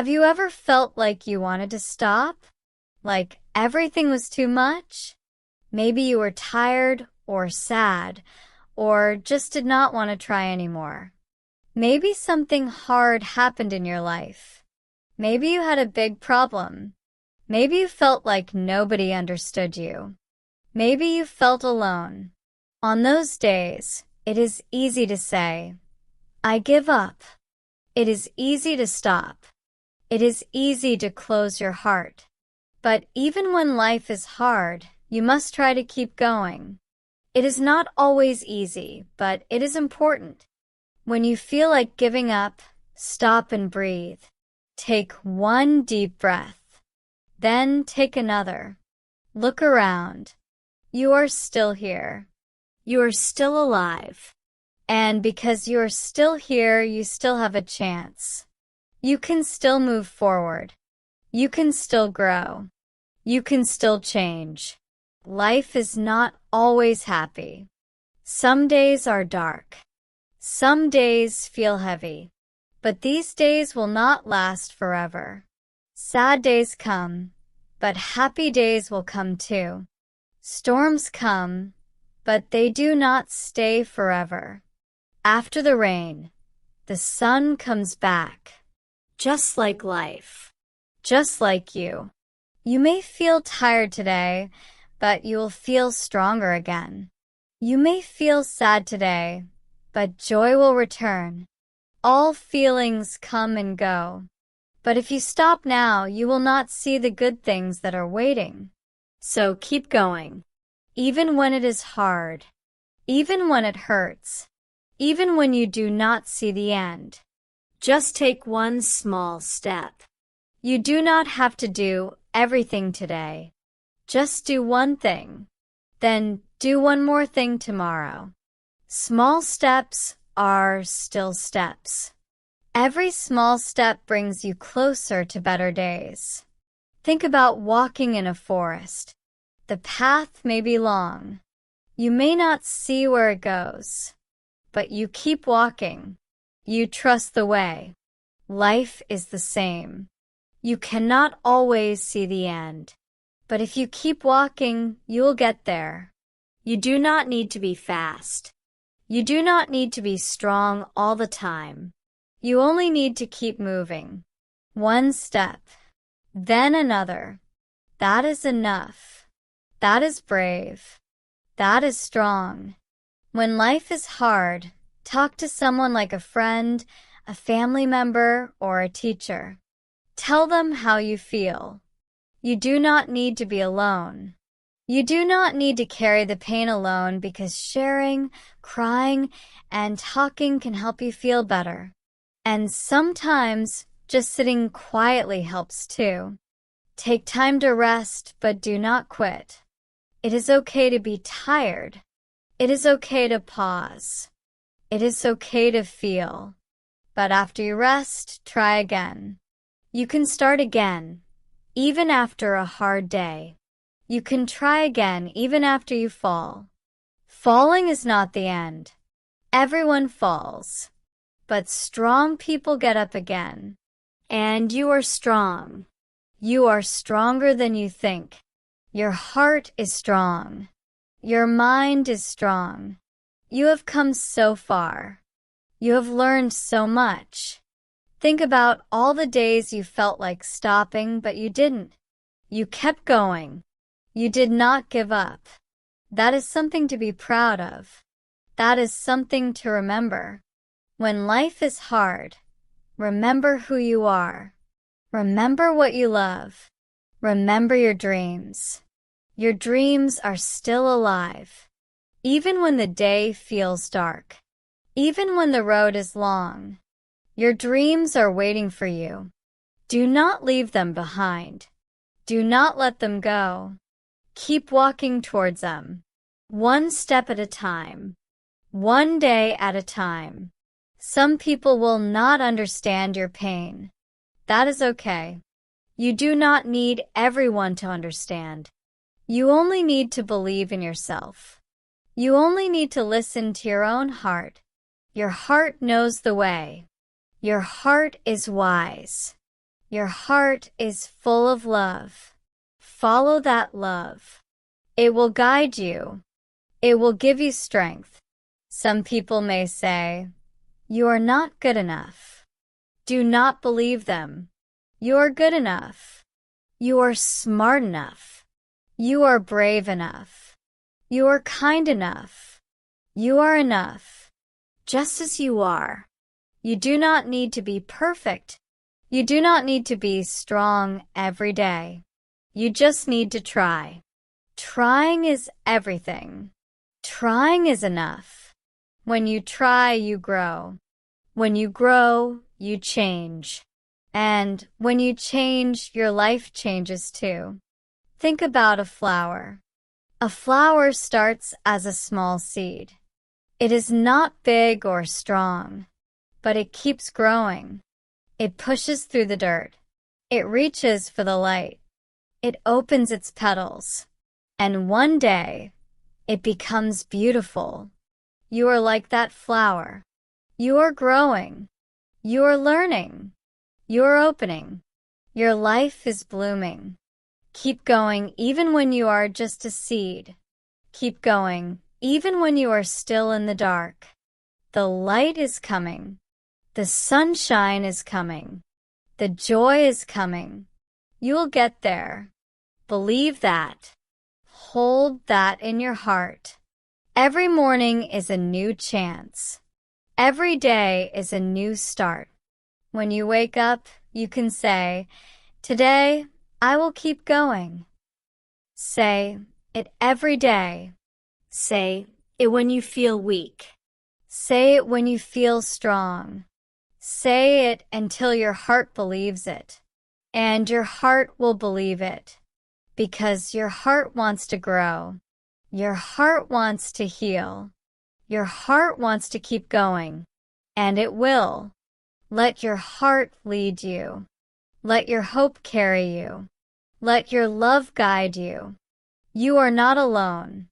Have you ever felt like you wanted to stop? Like everything was too much? Maybe you were tired or sad or just did not want to try anymore. Maybe something hard happened in your life. Maybe you had a big problem. Maybe you felt like nobody understood you. Maybe you felt alone. On those days, it is easy to say, I give up. It is easy to stop. It is easy to close your heart. But even when life is hard, you must try to keep going. It is not always easy, but it is important. When you feel like giving up, stop and breathe. Take one deep breath. Then take another. Look around. You are still here. You are still alive. And because you are still here, you still have a chance. You can still move forward. You can still grow. You can still change. Life is not always happy. Some days are dark. Some days feel heavy. But these days will not last forever. Sad days come, but happy days will come too. Storms come, but they do not stay forever. After the rain, the sun comes back. Just like life. Just like you. You may feel tired today, but you will feel stronger again. You may feel sad today, but joy will return. All feelings come and go. But if you stop now, you will not see the good things that are waiting. So keep going. Even when it is hard. Even when it hurts. Even when you do not see the end. Just take one small step. You do not have to do everything today. Just do one thing. Then do one more thing tomorrow. Small steps are still steps. Every small step brings you closer to better days. Think about walking in a forest. The path may be long. You may not see where it goes. But you keep walking. You trust the way. Life is the same. You cannot always see the end. But if you keep walking, you will get there. You do not need to be fast. You do not need to be strong all the time. You only need to keep moving. One step, then another. That is enough. That is brave. That is strong. When life is hard, talk to someone like a friend, a family member, or a teacher. Tell them how you feel. You do not need to be alone. You do not need to carry the pain alone because sharing, crying, and talking can help you feel better. And sometimes just sitting quietly helps too. Take time to rest, but do not quit. It is okay to be tired. It is okay to pause. It is okay to feel. But after you rest, try again. You can start again, even after a hard day. You can try again even after you fall. Falling is not the end. Everyone falls. But strong people get up again. And you are strong. You are stronger than you think. Your heart is strong. Your mind is strong. You have come so far. You have learned so much. Think about all the days you felt like stopping, but you didn't. You kept going. You did not give up. That is something to be proud of. That is something to remember. When life is hard, remember who you are. Remember what you love. Remember your dreams. Your dreams are still alive. Even when the day feels dark. Even when the road is long. Your dreams are waiting for you. Do not leave them behind. Do not let them go. Keep walking towards them. One step at a time. One day at a time. Some people will not understand your pain. That is okay. You do not need everyone to understand. You only need to believe in yourself. You only need to listen to your own heart. Your heart knows the way. Your heart is wise. Your heart is full of love. Follow that love. It will guide you. It will give you strength. Some people may say, "You are not good enough." Do not believe them. You are good enough. You are smart enough. You are brave enough. You are kind enough. You are enough, just as you are. You do not need to be perfect. You do not need to be strong every day. You just need to try. Trying is everything. Trying is enough. When you try, you grow. When you grow, you change. And when you change, your life changes too. Think about a flower. A flower starts as a small seed. It is not big or strong, but it keeps growing. It pushes through the dirt. It reaches for the light. It opens its petals. And one day, it becomes beautiful. You are like that flower. You are growing. You are learning. You are opening. Your life is blooming. Keep going even when you are just a seed. Keep going even when you are still in the dark. The light is coming. The sunshine is coming. The joy is coming. You will get there. Believe that. Hold that in your heart. Every morning is a new chance. Every day is a new start. When you wake up, you can say, "Today, I will keep going." Say it every day. Say it when you feel weak. Say it when you feel strong. Say it until your heart believes it. And your heart will believe it. Because your heart wants to grow. Your heart wants to heal. Your heart wants to keep going. And it will. Let your heart lead you. Let your hope carry you. Let your love guide you. You are not alone.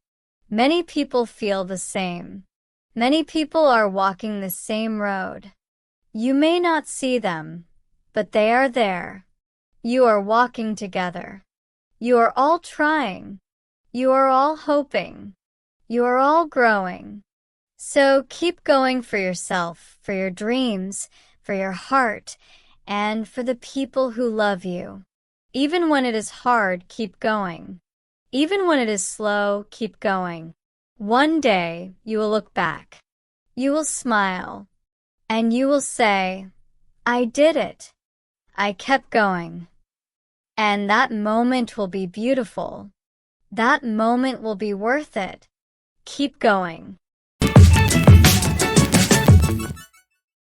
Many people feel the same. Many people are walking the same road. You may not see them, but they are there. You are walking together. You are all trying. You are all hoping. You are all growing. So keep going for yourself, for your dreams, for your heart, and for the people who love you. Even when it is hard, keep going. Even when it is slow, keep going. One day, you will look back. You will smile. And you will say, "I did it. I kept going." And that moment will be beautiful. That moment will be worth it. Keep going.